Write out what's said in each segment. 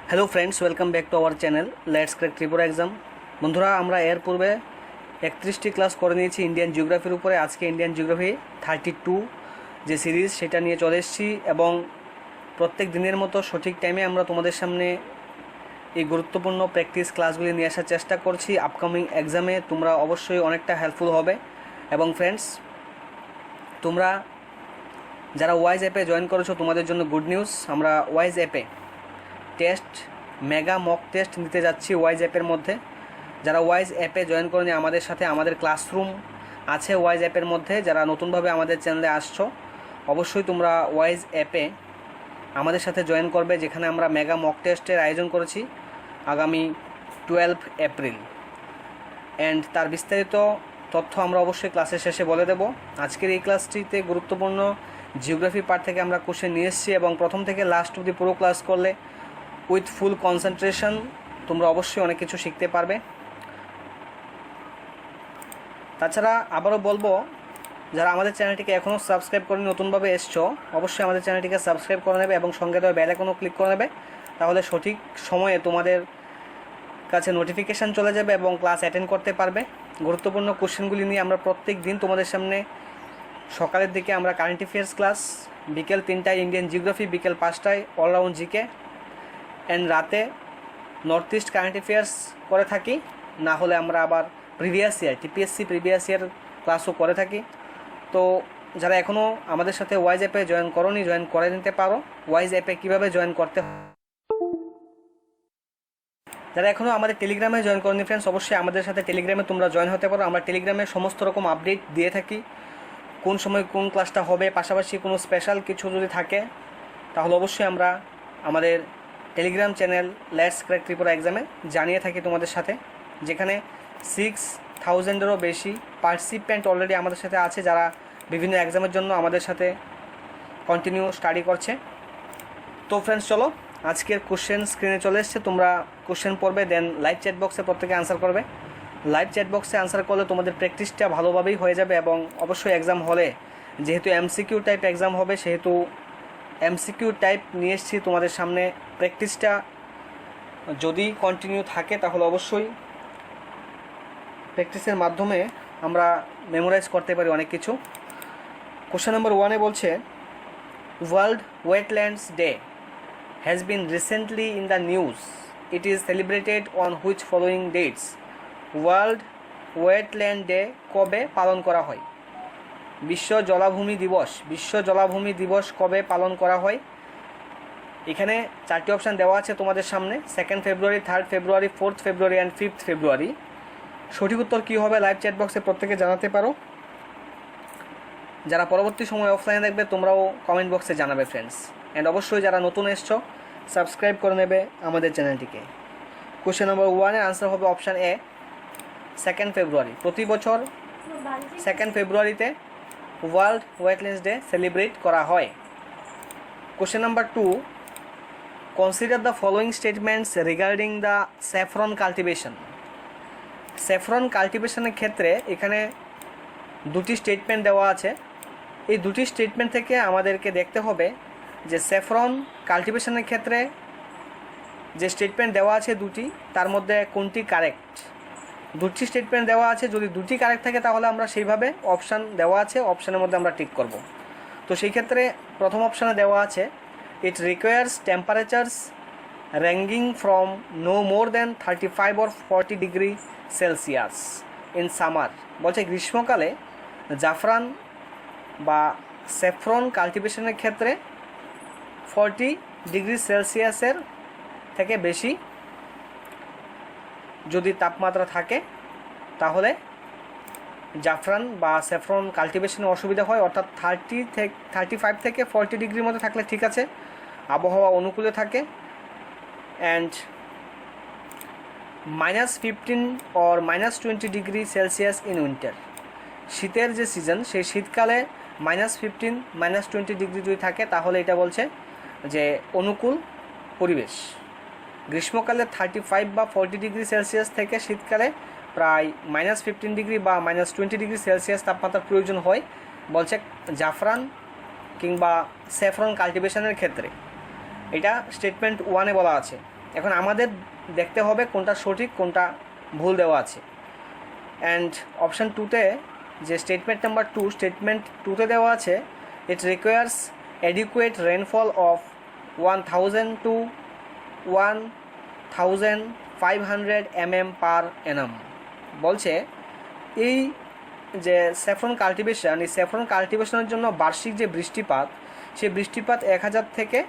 Hello friends, welcome back to our channel let's crack Tripura exam. বন্ধুরা, আমরা এর পূর্বে 31টি ক্লাস করে নিয়েছি ইন্ডিয়ান জিওগ্রাফির উপরে। আজকে ইন্ডিয়ান জিওগ্রাফি 32 যে সিরিজ সেটা নিয়ে চলে এসেছি এবং প্রত্যেক দিনের মতো সঠিক টাইমে আমরা তোমাদের সামনে এই গুরুত্বপূর্ণ প্র্যাকটিস ক্লাসগুলি নিয়ে আসার চেষ্টা করছি। আপকামিং এক্সামে তোমরা অবশ্যই অনেকটা হেল্পফুল হবে। এবং ফ্রেন্ডস, তোমরা যারা ওয়াইজ অ্যাপে জয়েন করেছো তোমাদের জন্য গুড নিউজ। আমরা ওয়াইজ অ্যাপে টেস্ট মেগা মক টেস্ট নিতে যাচ্ছি ওয়াইজ অ্যাপের মধ্যে। যারা ওয়াইজ অ্যাপে জয়েন করেনি আমাদের সাথে, আমাদের ক্লাসরুম আছে ওয়াইজ অ্যাপের মধ্যে। যারা নতুনভাবে আমাদের চ্যানেলে আসছো অবশ্যই তোমরা ওয়াইজ অ্যাপে আমাদের সাথে জয়েন করবে, যেখানে আমরা মেগা মক টেস্টের আয়োজন করেছি আগামী 12 এপ্রিল। অ্যান্ড তার বিস্তারিত তথ্য আমরা অবশ্যই ক্লাসের শেষে বলে দেব। আজকের এই ক্লাসটিতে গুরুত্বপূর্ণ জিওগ্রাফি পার্ট থেকে আমরা কোশ্চেন নিয়ে এসেছি এবং প্রথম থেকে লাস্ট অবধি পুরো ক্লাস করলে উইথ ফুল কনসেন্ট্রেশন তোমরা অবশ্যই অনেক কিছু শিখতে পারবে। তাছাড়া আবারও বলবো, যারা আমাদের চ্যানেলটিকে এখনও সাবস্ক্রাইব করে নতুনভাবে এসছো অবশ্যই আমাদের চ্যানেলটিকে সাবস্ক্রাইব করে নেবে এবং সঙ্গে দেওয়া বেল আইকনও ক্লিক করে নেবে। তাহলে সঠিক সময়ে তোমাদের কাছে নোটিফিকেশান চলে যাবে এবং ক্লাস অ্যাটেন্ড করতে পারবে। গুরুত্বপূর্ণ কোশ্চেনগুলি নিয়ে আমরা প্রত্যেক দিন তোমাদের সামনে সকালের দিকে আমরা কারেন্ট অ্যাফেয়ার্স ক্লাস, বিকেল 3টায় ইন্ডিয়ান জিওগ্রাফি, বিকেল 5টায় অলরাউন্ড জিকে, অ্যান্ড রাতে নর্থ ইস্ট কারেন্ট অ্যাফেয়ার্স করে থাকি। না হলে আমরা আবার previous year TPSC previous year ক্লাসও করে থাকি। তো যারা এখনও আমাদের সাথে ওয়াইজ অ্যাপে জয়েন করোনি, জয়েন করে নিতে পারো। ওয়াইজ অ্যাপে কীভাবে জয়েন করতে, যারা এখনও আমাদের টেলিগ্রামে জয়েন করোনি ফ্রেন্ডস, অবশ্যই আমাদের সাথে টেলিগ্রামে তোমরা জয়েন হতে পারো। আমরা টেলিগ্রামে সমস্ত রকম আপডেট দিয়ে থাকি, কোন সময় কোন ক্লাসটা হবে, পাশাপাশি কোনো স্পেশাল কিছু যদি থাকে তাহলে অবশ্যই আমরা আমাদের Telegram channel let's crack Tripura এক্সামে জানিয়ে থাকি তোমাদের সাথে, যেখানে 6000-এরও বেশি পার্টিসিপেন্ট অলরেডি আমাদের সাথে আছে, যারা বিভিন্ন এক্সামের জন্য আমাদের সাথে কন্টিনিউ স্টাডি করছে। তো ফ্রেন্ডস, চলো আজকের কোশ্চেন স্ক্রিনে চলে এসছে। তোমরা কোশ্চেন পড়বে, দেন লাইভ চ্যাট বক্সে প্রত্যেকে আনসার করবে। লাইভ চ্যাট বক্সে আনসার করলে তোমাদের প্র্যাকটিসটা ভালোভাবেই হয়ে যাবে এবং অবশ্যই এক্সাম হলে, যেহেতু এমসিকিউ টাইপ এক্সাম হবে, সেহেতু এমসিকিউ টাইপ নিয়ে এসেছি তোমাদের সামনে। প্র্যাকটিসটা যদি কন্টিনিউ থাকে তাহলে অবশ্যই প্র্যাকটিসের মাধ্যমে আমরা মেমোরাইজ করতে পারি অনেক কিছু। কোশ্চেন নম্বর 1-এ বলছে, world wetlands day has been recently in the news. It is celebrated on which following dates? World wetland day কবে পালন করা হয়? বিশ্ব জলাভূমি দিবস। বিশ্ব জলাভূমি দিবস কবে পালন করা হয়? এখানে 4টি অপশান দেওয়া আছে তোমাদের সামনে, 2 ফেব্রুয়ারি, 3 ফেব্রুয়ারি, 4 ফেব্রুয়ারি অ্যান্ড 5 ফেব্রুয়ারি। সঠিক উত্তর কী হবে লাইভ চ্যাট বক্সে প্রত্যেকে জানাতে পারো। যারা পরবর্তী সময় অফলাইনে দেখবে তোমরাও কমেন্ট বক্সে জানাবে ফ্রেন্ডস। অ্যান্ড অবশ্যই যারা নতুন এসছো সাবস্ক্রাইব করে নেবে আমাদের চ্যানেলটিকে। কোশ্চেন নম্বর 1-এর আনসার হবে অপশান এ, 2 ফেব্রুয়ারি। প্রতি বছর 2 ফেব্রুয়ারিতে ওয়ার্ল্ড ওয়েটল্যান্ডস ডে সেলিব্রেট করা হয়। Question number 2, consider the following statements regarding the saffron cultivation. Saffron কাল্টিভেশনের ক্ষেত্রে এখানে 2টি স্টেটমেন্ট দেওয়া আছে। এই 2টি স্টেটমেন্ট থেকে আমাদেরকে দেখতে হবে যে স্যাফরন কাল্টিভেশনের ক্ষেত্রে যে স্টেটমেন্ট দেওয়া আছে 2টি, তার মধ্যে কোনটি কারেক্ট। 2টি স্টেটমেন্ট দেওয়া আছে, যদি 2টি কারেক্ট থাকে তাহলে আমরা সেইভাবে অপশান দেওয়া আছে, অপশানের মধ্যে আমরা টিক করব। তো সেই ক্ষেত্রে প্রথম অপশানে দেওয়া আছে, it requires temperatures ranging from no more than 35 or 40 degree Celsius in summer. বলছে গ্রীষ্মকালে জাফরান বা স্যাফরন কাল্টিভেশনের ক্ষেত্রে 40 ডিগ্রি সেলসিয়াসের থেকে বেশি যদি তাপমাত্রা থাকে তাহলে জাফরান বা স্যাফরন কাল্টিভেশনে অসুবিধা হয়। অর্থাৎ 35 থেকে 40 ডিগ্রির মধ্যে থাকলে ঠিক আছে, আবহাওয়া অনুকূলে থাকে। And -15 or -20 degree Celsius in winter. শীতের যে সিজন সেই শীতকালে -15, -20 ডিগ্রি যদি থাকে তাহলে এটা বলছে যে অনুকূল পরিবেশ। গ্রীষ্মকালে 35 বা 40 ডিগ্রি সেলসিয়াস থেকে শীতকালে প্রায় -15 ডিগ্রি বা -20 ডিগ্রি সেলসিয়াস তাপমাত্রার প্রয়োজন হয় বলছে জাফরান কিংবা স্যাফরন কাল্টিভেশনের ক্ষেত্রে। এটা স্টেটমেন্ট 1-এ বলা আছে। এখন আমাদের দেখতে হবে কোনটা সঠিক কোনটা ভুল দেওয়া আছে। অ্যান্ড অপশান 2তে যে স্টেটমেন্ট নাম্বার 2, স্টেটমেন্ট 2তে দেওয়া আছে it requires adequate rainfall of 1000 to 1500 mm per annum। বলছে এই যে স্যাফরন কাল্টিভেশন, এই স্যাফরন কাল্টিভেশনের জন্য বার্ষিক যে বৃষ্টিপাত, সেই বৃষ্টিপাত 1000 থেকে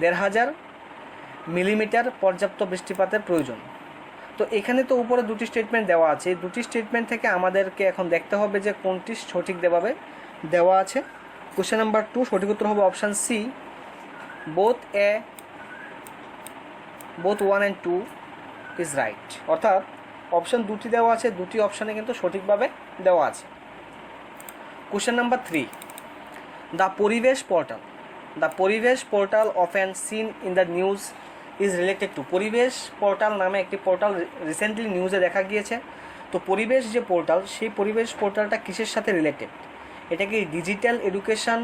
1500 মিলিমিটার পর্যাপ্ত বৃষ্টিপাতের প্রয়োজন। তো এখানে তো উপরে দুটি স্টেটমেন্ট দেওয়া আছে, এই দুটি স্টেটমেন্ট থেকে আমাদেরকে এখন দেখতে হবে যে কোনটি সঠিকভাবে দেওয়া আছে। কোশ্চেন নাম্বার 2 সঠিক উত্তর হবে option C, both 1 and 2 is right. অর্থাৎ অপশান দুটি দেওয়া আছে, দুটি অপশানে কিন্তু সঠিকভাবে দেওয়া আছে। Question number 3, the Parivesh portal often seen in the news is related to. Parivesh portal নামে একটি পোর্টাল রিসেন্টলি নিউজে দেখা গিয়েছে। তো পরিবেশ যে পোর্টাল, সেই পরিবেশ পোর্টালটা কিসের সাথে রিলেটেড? এটা কি ডিজিটাল এডুকেশন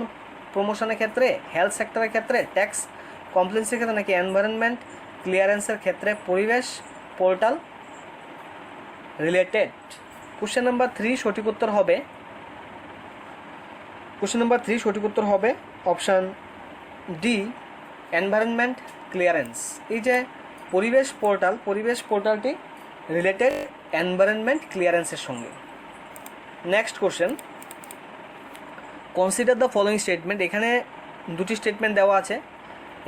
প্রমোশনের ক্ষেত্রে, হেলথ সেক্টরের ক্ষেত্রে, ট্যাক্স কমপ্লেন্সের ক্ষেত্রে, নাকি এনভায়রনমেন্ট ক্লিয়ারেন্সের ক্ষেত্রে পরিবেশ পোর্টাল রিলেটেড? কোশ্চেন নাম্বার 3 সঠিক উত্তর হবে অপশান ডি, এনভায়রনমেন্ট ক্লিয়ারেন্স। এই যে পরিবেশ পোর্টালটি রিলেটেড এনভায়রনমেন্ট ক্লিয়ারেন্সের সঙ্গে। Next question, consider the following statement. এখানে দুটি স্টেটমেন্ট দেওয়া আছে।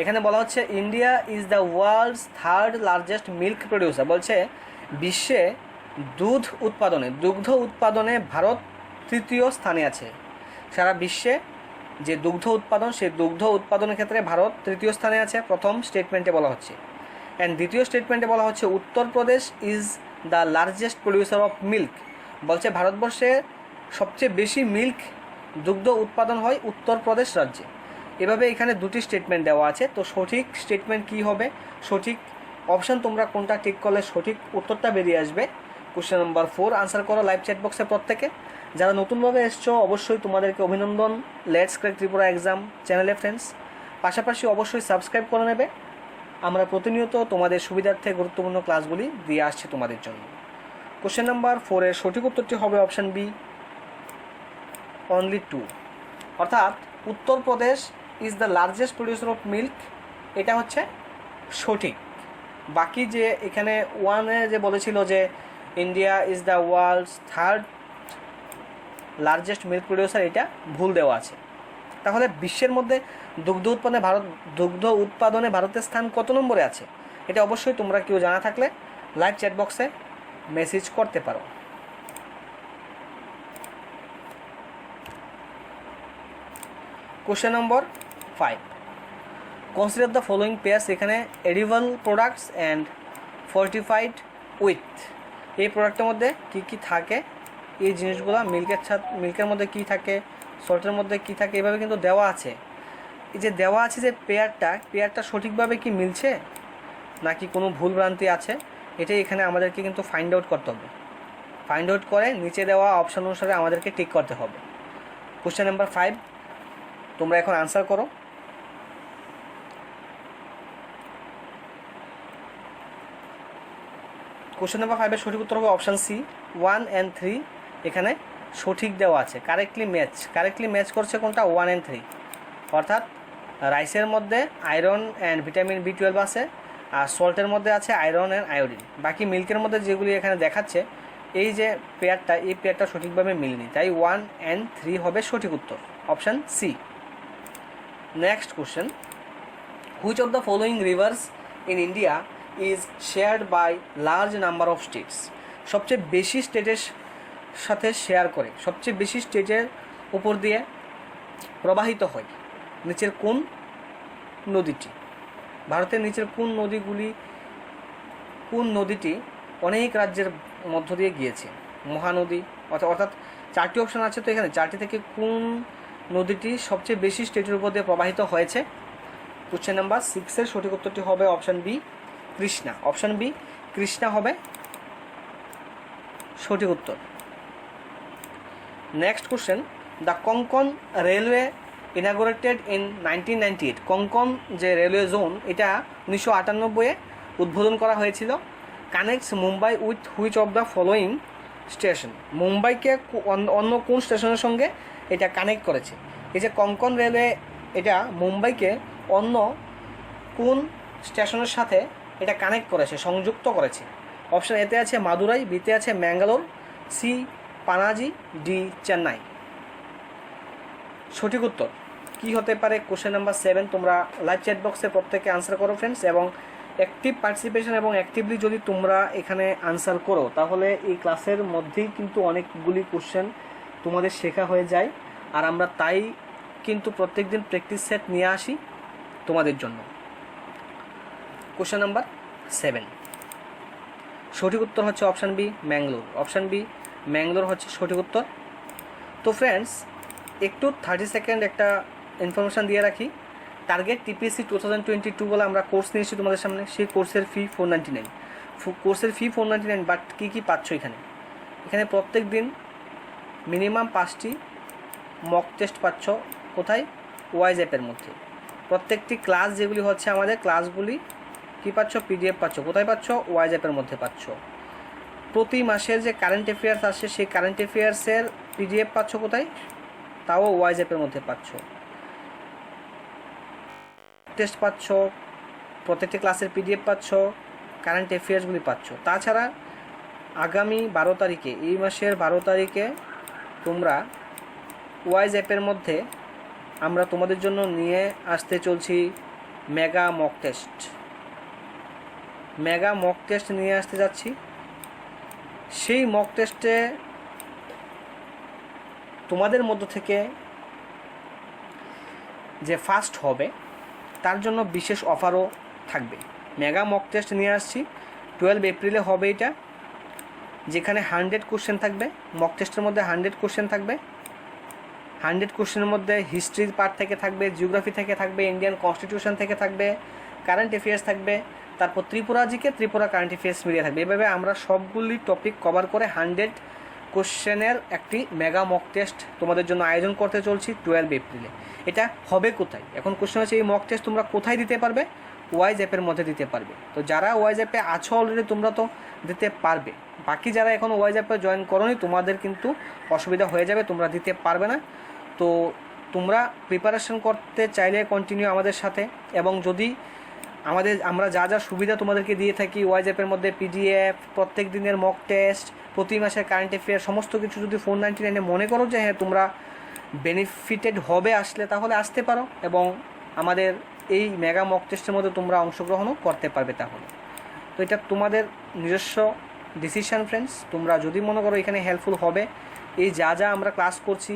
এখানে বলা হচ্ছে India is the world's 3rd largest milk producer. বলছে বিশ্বে দুগ্ধ উৎপাদনে ভারত 3য় স্থানে আছে। সারা বিশ্বে যে দুগ্ধ উৎপাদন, সেই দুগ্ধ উৎপাদনের ক্ষেত্রে ভারত 3য় স্থানে আছে, প্রথম স্টেটমেন্টে বলা হচ্ছে। অ্যান্ড দ্বিতীয় স্টেটমেন্টে বলা হচ্ছে Uttar Pradesh is the largest producer of milk. বলছে ভারতবর্ষে সবচেয়ে বেশি মিল্ক দুগ্ধ উৎপাদন হয় উত্তরপ্রদেশ রাজ্যে। এভাবে এখানে দুটি স্টেটমেন্ট দেওয়া আছে। তো সঠিক স্টেটমেন্ট কি হবে, সঠিক অপশান তোমরা কোনটা ঠিক করলে সঠিক উত্তরটা বেরিয়ে আসবে। কোশ্চেন নাম্বার 4 আনসার করো লাইভ চ্যাট বক্সে প্রত্যেকে। যারা নতুনভাবে এসছো অবশ্যই তোমাদেরকে অভিনন্দন লেটস ক্র্যাক ত্রিপুরা এক্সাম চ্যানেলে ফ্রেন্ডস। পাশাপাশি অবশ্যই সাবস্ক্রাইব করে নেবে। আমরা প্রতিনিয়ত তোমাদের সুবিধার্থে গুরুত্বপূর্ণ ক্লাসগুলি দিয়ে আসছি তোমাদের জন্য। কোশ্চেন নাম্বার 4 এর সঠিক উত্তরটি হবে অপশান বি, অনলি 2। অর্থাৎ Uttar Pradesh is the largest producer of milk, এটা হচ্ছে সঠিক। বাকি যে এখানে 1-এ যে বলেছিল যে India is the world's 3rd largest milk producer, এটা ভুল দেওয়া আছে। তাহলে বিশ্বের মধ্যে দুগ্ধ উৎপাদনে ভারতের স্থান কত নম্বরে আছে, এটা অবশ্যই তোমরা কেউ জানা থাকলে লাইভ চ্যাট বক্সে মেসেজ করতে পারো। Question number 5, consider the following pairs. এখানে edible products and fortified with, এই প্রোডাক্টের মধ্যে কী কী থাকে, এই জিনিসগুলো মিল্কের মধ্যে কী থাকে, সল্টের মধ্যে কী থাকে, এভাবে কিন্তু দেওয়া আছে। এই যে দেওয়া আছে যে পেয়ারটা সঠিকভাবে কি মিলছে নাকি কোনো ভুলভ্রান্তি আছে, এটাই এখানে আমাদেরকে কিন্তু ফাইন্ড আউট করতে হবে। ফাইন্ড আউট করে নিচে দেওয়া অপশান অনুসারে আমাদেরকে টিক করতে হবে। কোশ্চেন নাম্বার 5 তোমরা এখন আনসার করো। কোশ্চেন নাম্বার 5 এর সঠিক উত্তর হবে অপশান সি, 1 and 3 এখানে সঠিক দেওয়া আছে। কারেক্টলি ম্যাচ করছে কোনটা, 1 and 3। অর্থাৎ রাইসের মধ্যে আয়রন অ্যান্ড ভিটামিন B12 আছে, আর সল্টের মধ্যে আছে আয়রন অ্যান্ড আয়োডিন। বাকি মিল্কের মধ্যে যেগুলি এখানে দেখাচ্ছে এই যে এই পেয়ারটা সঠিকভাবে মিলনি, তাই 1 and 3 হবে সঠিক উত্তর, option C. Next question, which of the following rivers in India is shared by large number of states. সবচেয়ে বেশি স্টেটের সাথে শেয়ার করে, সবচেয়ে বেশি স্টেটের উপর দিয়ে প্রবাহিত হয় নিচের কোন নদীটি? ভারতের নিচের কোন নদীটি অনেক রাজ্যের মধ্য দিয়ে গিয়েছে? মহানদী, অর্থাৎ 4টি অপশান আছে। তো এখানে 4টি থেকে কোন নদীটি সবচেয়ে বেশি স্টেটের উপর দিয়ে প্রবাহিত হয়েছে? কোশ্চেন নাম্বার 6 এর সঠিক উত্তরটি হবে option B, Krishna. Option B, Krishna হবে সঠিক উত্তর। Next question, the Konkan railway inaugurated in 1998। Konkan যে রেলওয়ে জোন, এটা 1998-এ উদ্বোধন করা হয়েছিল? Connects Mumbai with which of the following station? মুম্বাইকে অন্য কোন স্টেশনের সঙ্গে এটা কানেক্ট করেছে? এই যে কোঙ্কণ রেলওয়ে, এটা মুম্বাইকে অন্য কোন স্টেশনের সাথে এটা কানেক্ট করেছে, সংযুক্ত করেছে? অপশান এতে আছে মাদুরাই, বিতে আছে ম্যাঙ্গালোর, সি পানাজি, ডি চেন্নাই। সঠিক উত্তর কি হতে পারে? কোশ্চেন নাম্বার 7 তোমরা লাইভ চ্যাট বক্সে প্রত্যেকে আনসার করো ফ্রেন্ডস, এবং অ্যাক্টিভ পার্টিসিপেশন এবং অ্যাক্টিভলি যদি তোমরা এখানে আনসার করো তাহলে এই ক্লাসের মধ্যেই কিন্তু অনেকগুলি কোশ্চেন তোমাদের শেখা হয়ে যায়। আর আমরা তাই কিন্তু প্রত্যেক দিন প্র্যাকটিস সেট নিয়ে আসি তোমাদের জন্য। কোশ্চেন নাম্বার 7 সঠিক উত্তর হচ্ছে option B Mangalore. Option B Mangalore হচ্ছে সঠিক উত্তর। তো ফ্রেন্ডস একটু 30 সেকেন্ড একটা ইনফরমেশান দিয়ে রাখি। টার্গেট টিপিএসসি 2022 বলে আমরা কোর্স নিয়েছি তোমাদের সামনে। সেই কোর্সের ফি 499, কোর্সের ফি 499। বাট কী কী পাচ্ছ এখানে? এখানে প্রত্যেক দিন মিনিমাম 5টি মক টেস্ট পাচ্ছ। কোথায়? ওয়াইজ অ্যাপের মধ্যে। প্রত্যেকটি ক্লাস যেগুলি হচ্ছে আমাদের ক্লাসগুলি কী পাচ্ছ? পিডিএফ পাচ্ছ। কোথায় পাচ্ছ? ওয়াইজ অ্যাপের মধ্যে পাচ্ছ। প্রতি মাসের যে কারেন্ট অ্যাফেয়ার্স আসে সেই কারেন্ট অ্যাফেয়ার্সের পিডিএফ পাচ্ছ। কোথায়? তাও ওয়াইজ অ্যাপের মধ্যে পাচ্ছ। টেস্ট পাচ্ছ, প্রত্যেকটি ক্লাসের পিডিএফ পাচ্ছ, কারেন্ট অ্যাফেয়ার্সগুলি পাচ্ছ। তাছাড়া আগামী 12 তারিখে, এই মাসের 12 তারিখে তোমরা ওয়াইজ অ্যাপের মধ্যে আমরা তোমাদের জন্য নিয়ে আসতে চলছি mega mock test. Mega mock test নিয়ে আসতে যাচ্ছি। সেই মক টেস্টে তোমাদের মধ্য থেকে যে ফার্স্ট হবে তার জন্য বিশেষ অফারও থাকবে। মেগা মক টেস্ট নিয়ে আসছি 12 এপ্রিলে হবে এটা, যেখানে 100 কোশ্চেন থাকবে। মক টেস্টের মধ্যে 100 কোশ্চেন থাকবে। 100 কোশ্চেনের মধ্যে হিস্ট্রির পার্ট থেকে থাকবে, জিওগ্রাফি থেকে থাকবে, ইন্ডিয়ান কনস্টিটিউশন থেকে থাকবে, কারেন্ট অ্যাফেয়ার্স থাকবে, তারপর Tripura GK, Tripura current affairs মিলিয়ে থাকবে। এভাবে আমরা সবগুলি টপিক কভার করে 100 কোশ্চেনের একটি মেগা মক টেস্ট তোমাদের জন্য আয়োজন করতে চলছি 12 এপ্রিলে। এটা হবে কোথায়? এখন কোশ্চেন হচ্ছে এই মক টেস্ট তোমরা কোথায় দিতে পারবে? ওয়াইজ অ্যাপের মধ্যে দিতে পারবে। তো যারা ওয়াইজ অ্যাপে আছো অলরেডি তোমরা তো দিতে পারবে। বাকি যারা এখন ওয়াইজ অ্যাপে জয়েন করোনি তোমাদের কিন্তু অসুবিধা হয়ে যাবে, তোমরা দিতে পারবে না। তো তোমরা প্রিপারেশন করতে চাইলে কন্টিনিউ আমাদের সাথে, এবং যদি আমরা যা যা সুবিধা তোমাদেরকে দিয়ে থাকি ওয়াইজ অ্যাপের মধ্যে পিডিএফ, প্রত্যেক দিনের মক টেস্ট, প্রতি মাসের কারেন্ট অ্যাফেয়ার, সমস্ত কিছু যদি 499 মনে করো যে হ্যাঁ তোমরা বেনিফিটেড হবে আসলে, তাহলে আসতে পারো এবং আমাদের এই মেগা মক টেস্টের মধ্যে তোমরা অংশগ্রহণও করতে পারবে। তাহলে তো এটা তোমাদের নিজস্ব ডিসিশন ফ্রেন্ডস। তোমরা যদি মনে করো এখানে হেল্পফুল হবে, এই যা যা আমরা ক্লাস করছি,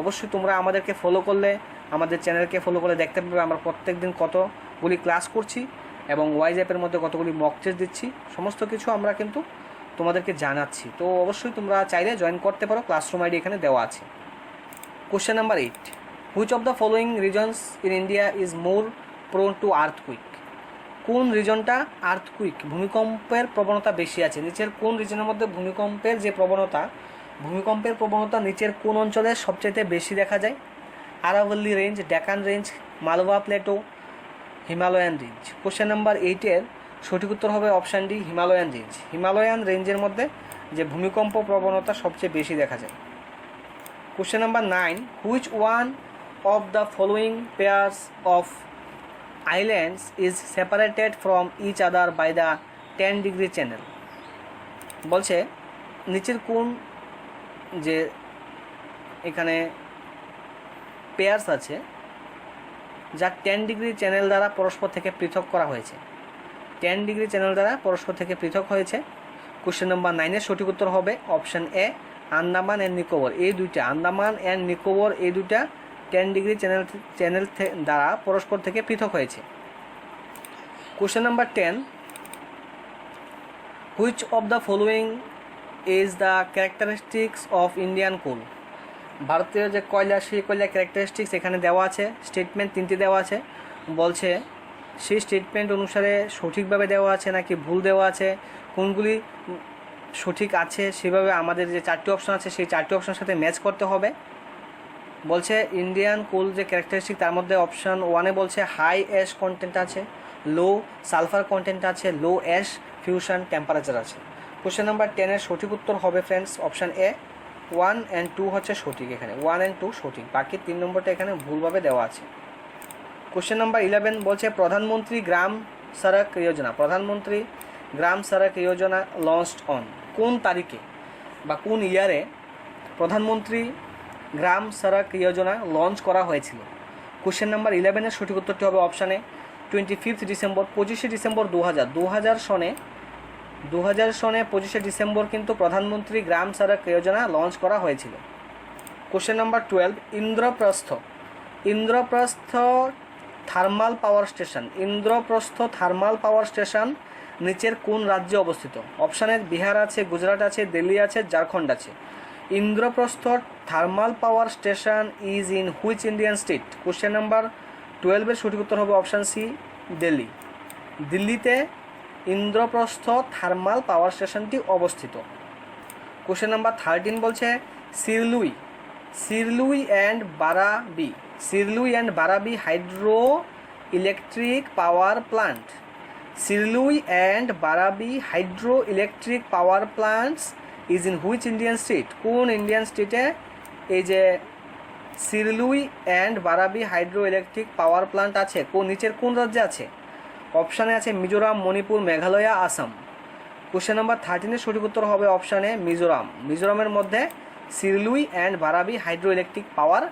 অবশ্যই তোমরা আমাদেরকে ফলো করলে, আমাদের চ্যানেলকে ফলো করলে দেখতে পাবে আমরা প্রত্যেক দিন কতগুলি ক্লাস করছি এবং ওয়াইজ অ্যাপের মধ্যে কতগুলি মক টেস্ট দিচ্ছি। সমস্ত কিছু আমরা কিন্তু তোমাদেরকে জানাচ্ছি। তো অবশ্যই তোমরা চাইলে জয়েন করতে পারো, ক্লাসরুম আইডি এখানে দেওয়া আছে। Question number 8, which of the following reasons in India is more prone two earthquake? কোন রিজনটা আর্থকুইক, ভূমিকম্পের প্রবণতা বেশি আছে? নিচের কোন রিজনের মধ্যে ভূমিকম্পের প্রবণতা নিচের কোন অঞ্চলে সবচেয়ে বেশি দেখা যায়? আরাবল্লী range, Deccan range, Malwa plateau, Himalayan range. Question number 8-এর সঠিক উত্তর হবে option D Himalayan range. Himalayan রেঞ্জের মধ্যে যে ভূমিকম্প প্রবণতা সবচেয়ে বেশি দেখা যায়। Question number 9, which one of the following pairs of islands is separated from each other by the 10 degree channel? বলছে নিচের কোন যে এখানে পেয়ার্স আছে যা 10 ডিগ্রি চ্যানেল দ্বারা পরস্পর থেকে পৃথক করা হয়েছে? 10 ডিগ্রি চ্যানেল দ্বারা পরস্পর থেকে পৃথক হয়েছে। কোশ্চেন নাম্বার 9-এর সঠিক উত্তর হবে option A Andaman and Nicobar. এই দুইটা আন্দামান অ্যান্ড নিকোবর, এই দুইটা 10 ডিগ্রি চ্যানেল দ্বারা পরস্পর থেকে পৃথক হয়েছে। Question number 10, which of the following is the characteristics of Indian coal? ভারতীয় যে কয়লা, সেই কয়লা ক্যারেক্টারিস্টিক্স এখানে দেওয়া আছে। স্টেটমেন্ট 3টি দেওয়া আছে। বলছে সেই স্টেটমেন্ট অনুসারে সঠিকভাবে দেওয়া আছে নাকি ভুল দেওয়া আছে, কোনগুলি সঠিক আছে সেভাবে আমাদের যে 4টি অপশান আছে সেই 4টি অপশানের সাথে ম্যাচ করতে হবে। বলছে ইন্ডিয়ান কোল যে ক্যারেক্টারিস্টিক তার মধ্যে অপশান 1-এ বলছে হাই অ্যাশ কন্টেন্ট আছে, লো সালফার কন্টেন্ট আছে, লো অ্যাশ ফিউশন টেম্পারেচার আছে। কোশ্চেন নাম্বার 10 এর সঠিক উত্তর হবে ফ্রেন্ডস অপশান এ, 1 and 2 হচ্ছে সঠিক, এখানে 1 and 2 সঠিক, বাকি 3 নম্বরটা এখানে ভুলভাবে দেওয়া আছে। কোশ্চেন নাম্বার 11 বলছে প্রধানমন্ত্রী গ্রাম সড়ক যোজনা, প্রধানমন্ত্রী গ্রাম সড়ক যোজনা লঞ্চড অন, কোন তারিখে বা কোন ইয়ারে প্রধানমন্ত্রী গ্রাম সড়ক যোজনা লঞ্চ করা হয়েছিল? কোশ্চেন নাম্বার 11 এর সঠিক উত্তরটি হবে অপশানে 25 ডিসেম্বর, 25শে ডিসেম্বর 2000 সনে 25শে ডিসেম্বর কিন্তু প্রধানমন্ত্রী গ্রাম সড়ক যোজনা লঞ্চ করা হয়েছিল। Question number 12 Indraprastha thermal power station, Indraprastha thermal power station নিচের কোন রাজ্যে অবস্থিত? অপশানে বিহার আছে, গুজরাট আছে, দিল্লি আছে, ঝাড়খণ্ড আছে। Indraprastha thermal power station is in which Indian state? Question number 12 এর সঠিক উত্তর হবে অপশান সি, দিল্লি। দিল্লিতে ইন্দ্রপ্রস্থ থার্মাল পাওয়ার স্টেশনটি অবস্থিত। কোশ্চেন নাম্বার 13 বলছে Serlui and Barabi hydro electric power plant, Serlui and Barabi hydro electric power plants is in which Indian state? কোন Indian স্টেটে এই যে Serlui and Barabi hydro electric power plant আছে, নিচের কোন রাজ্যে আছে? অপশানে আছে মিজোরাম, মণিপুর, মেঘালয়, আসাম। কোশ্চেন নাম্বার 13 এর সঠিক উত্তর হবে অপশানে মিজোরাম। মিজোরামের মধ্যে Serlui and Barabi hydro electric power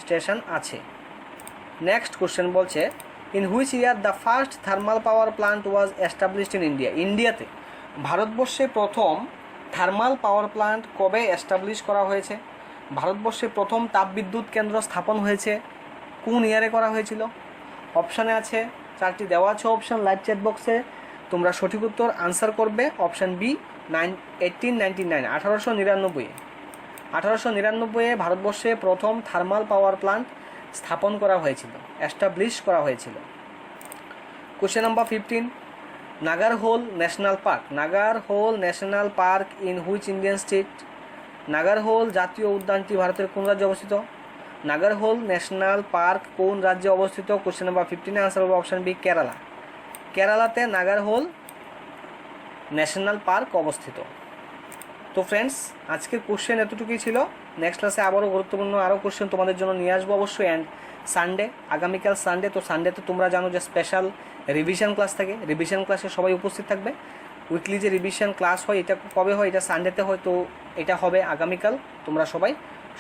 station আছে। নেক্সট কোশ্চেন বলছে in which year the first thermal power plant was established in India? ইন্ডিয়াতে ভারতবর্ষে প্রথম থার্মাল পাওয়ার প্লান্ট কবে এস্টাবলিশ করা হয়েছে? ভারতবর্ষে প্রথম তাপবিদ্যুৎ কেন্দ্র স্থাপন হয়েছে কোন ইয়ারে করা হয়েছিল? অপশানে আছে 4টি দেওয়া আছে অপশান লাইভ চ্যাট বক্সে, তোমরা সঠিক উত্তর আনসার করবে অপশান বি 1899, 1899 ভারতবর্ষে প্রথম থার্মাল পাওয়ার প্লান্ট স্থাপন করা হয়েছিল, এস্টাবলিশ করা হয়েছিল। Question number 15 Nagarhole national park in which Indian state? Nagarhole জাতীয় উদ্যানটি ভারতের কোন রাজ্যে অবস্থিত? নাগারহোল ন্যাশনাল পার্ক কোন রাজ্যে অবস্থিত? কোশ্চেন নাম্বার 15 আনসার হবে অপশান বি কেরালা। কেরালাতে নাগারহোল ন্যাশনাল পার্ক অবস্থিত। তো ফ্রেন্ডস আজকের কোশ্চেন এতটুকুই ছিল। নেক্সট ক্লাসে আবারও গুরুত্বপূর্ণ আরও কোশ্চেন তোমাদের জন্য নিয়ে আসবো অবশ্যই। অ্যান্ড সানডে, আগামীকাল সানডে, তো সানডেতে তোমরা জানো যে স্পেশাল রিভিশন ক্লাস থাকে, রিভিশন ক্লাসে সবাই উপস্থিত থাকবে। উইকলি যে রিভিশন ক্লাস হয় এটা কবে হয়? এটা সানডেতে হয়, তো এটা হবে আগামীকাল। তোমরা সবাই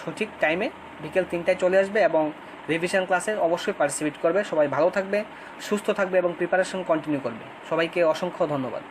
সঠিক টাইমে বিকেল 3টায় চলে আসবে এবং রিভিশন ক্লাসে অবশ্যই পার্টিসিপেট করবে। সবাই ভালো থাকবে, সুস্থ থাকবে এবং প্রিপারেশন কন্টিনিউ করবে। সবাইকে অসংখ্য ধন্যবাদ।